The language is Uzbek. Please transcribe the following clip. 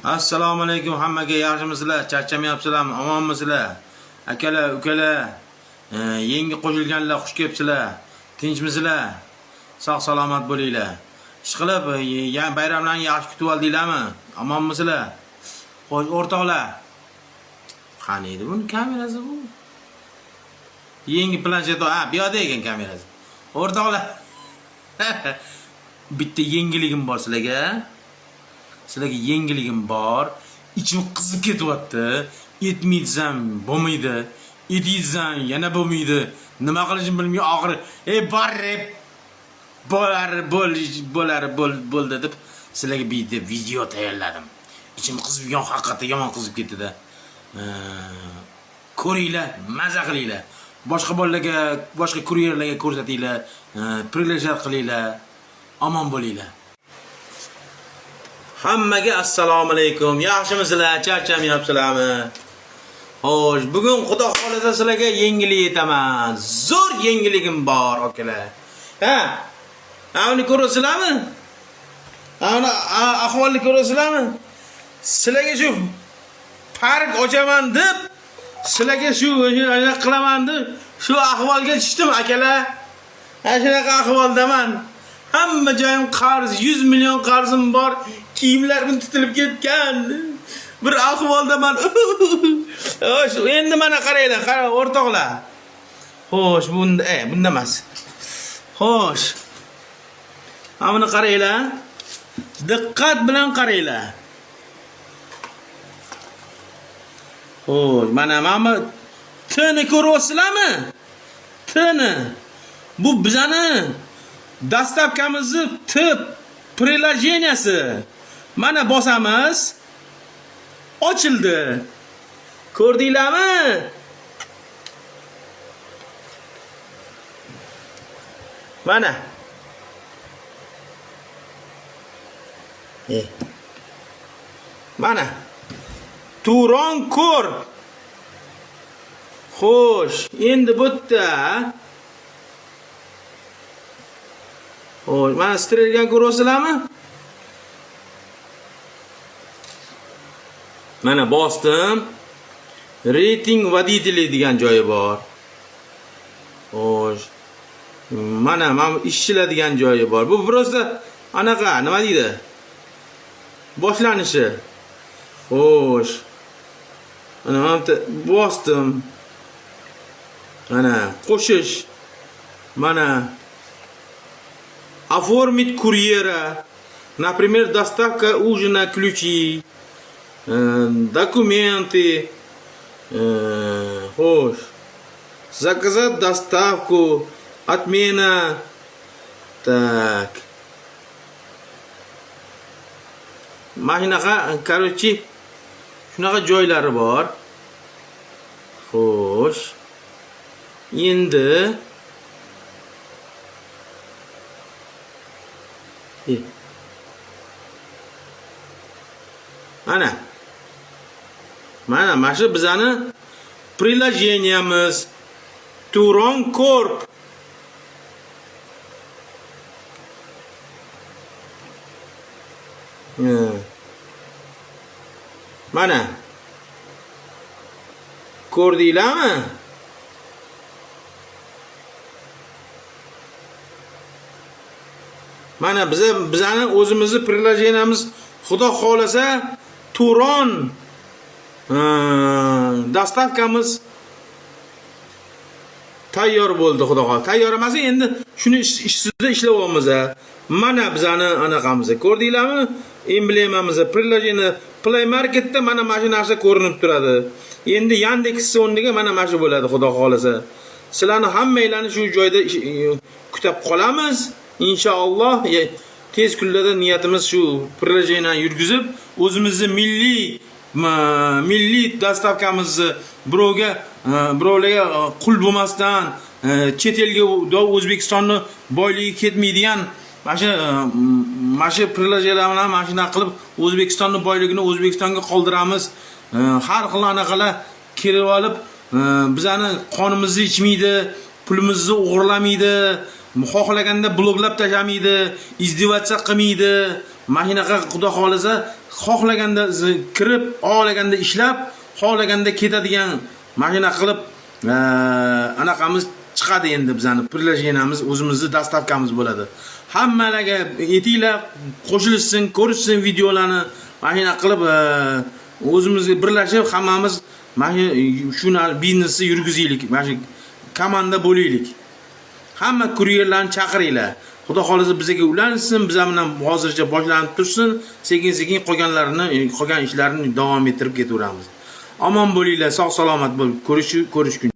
Assalomu alaykum hammaga, yaxshimisizlar? Charchamayapsizlarmi? Omonmisizlar? Akalar, ukalar, yangi qo'shilganlar xush kelibsizlar. Tinchmisizlar? Sog' salomat bo'linglar. Ishqilib, bayramlarni yaxshi kutib oldinglarmi? Omonmisizlar? Xo'sh, o'rtoqlar. Qani edi buni kamerasi bu? Yangi planshet, bu yoqda ekan kamerasi. O'rtoqlar. Bitta yangiligim bor sizlarga. Sizlarga yangiligim bor. Ichim qizib ketyapti. Etmaysam bo'lmaydi. Etaysam yana bo'lmaydi. Nima qilishim bilmay og'ir. Borib bo'ldi deb sizlarga bitta video tayyorladim. Ichim qizib yon haqiqatda yomon qizib ketdi-da. Ko'ringlar, maza qilinglar. Boshqa bolalarga, boshqa kuryerlarga ko'rsatinglar, priglashar qilinglar. Omon bo'linglar. Hammaga assalomu alaykum. Yaxshimisizlar? Charchamayapsizlarmi? Xo'sh, bugun xudo xolasa sizlarga yangilik aytaman. Zo'r yangiligim bor, akalar. Uni ko'rasizlarmi? Ana ahvolni ko'rasizlarmi? Sizlarga shu park ochaman deb, sizlarga shu qilaman deb shu ahvolga tushdim, akalar. Shunaqa ahvoldaman. Hamma joyim qarz, 100 million qarzim bor. Kiyimlarim titilib ketgan. Bir ahvoldaman. Xo'sh, endi mana qaranglar, qara o'rtoqlar. Xo'sh, bunda emas. Xo'sh. Mana qaranglar. Diqqat bilan qaranglar. Xo'sh, mana tini ko'ryapsizlarmi? Tini. Bu bizani dastavkamizni tip приложенияsi. Mana bosamiz. Ochildi. Ko'rdinglarmi? Mana. Mana. Turon Corp. Xo'sh, endi bu yerda mana strelgan ko'ryapsizlarmi? Mana bosdim. Rating водителей degan joyi bor. Xo'sh. Mana ishchilar degan joyi bor. Bu просто anaqa, nima deydi? Boshlanishi. Xo'sh. Mana bosdim. Mana qo'shish. Mana оформить курьера, например, доставка ужина, ключи, документы, заказать доставку, отмена, так, машинаga, короче, shunaqa joylari bor. Xo'sh. Endi mana shu bizani приложениямыз Turon Corp. Mana ko'rdinglarmi? Mana bizani o'zimizni приложениямыз xudo xolasa Turon dastavkamiz tayyor bo'ldi, xudo xolasa. Tayyor emas, endi shuni ustida ishlayapmiz. Mana bizani anaqamiz. Ko'rdinglarmi? Emblemamiz, приложение Play Marketda mana shu narsa ko'rinib turadi. Endi Yandex o'rniga mana shu bo'ladi, xudo xolasa. Sizlarni hammanglarni shu joyda kutib qolamiz. İnşallah tez kunlarda niyatimiz shu приложениeni yurgizib, o'zimizni milliy dastavkamizni birovlarga qul bo'lmasdan, chet elga O'zbekistonni boyligi ketmaydigan mana shu приложениlar bilan mana shuna qilib O'zbekistonni boyligini O'zbekistonga qoldiramiz. Har xil anaqalar kirib olib, bizani qonimizni ichmaydi, pulimizni o'g'irlamaydi. xohlaganda bloklab tashlamaydi, izdivotsa qilmaydi. Mashinaga xudo xolisa xohlaganda kirib, xohlaganda ishlab, xohlaganda ketadigan mashina qilib anaqamiz chiqadi endi bizani prilojeniyamiz, o'zimizning dastavkamiz bo'ladi. Hammalarga etinglar, qo'shilishsin, ko'rishsin videolarni, mashina qilib o'zimizga birlashib hammamiz shuni biznesni yurgizaylik, mana shu komanda bo'laylik. Hamma kuryerlarni chaqiringlar. Xudo xolisa bizga ulansin, biz bilan hozircha boshlanib tursin, sekin-sekin qolgan ishlarni davom ettirib ketaveramiz. Omon bo'linglar, sog' salomat bo'lib ko'rishguncha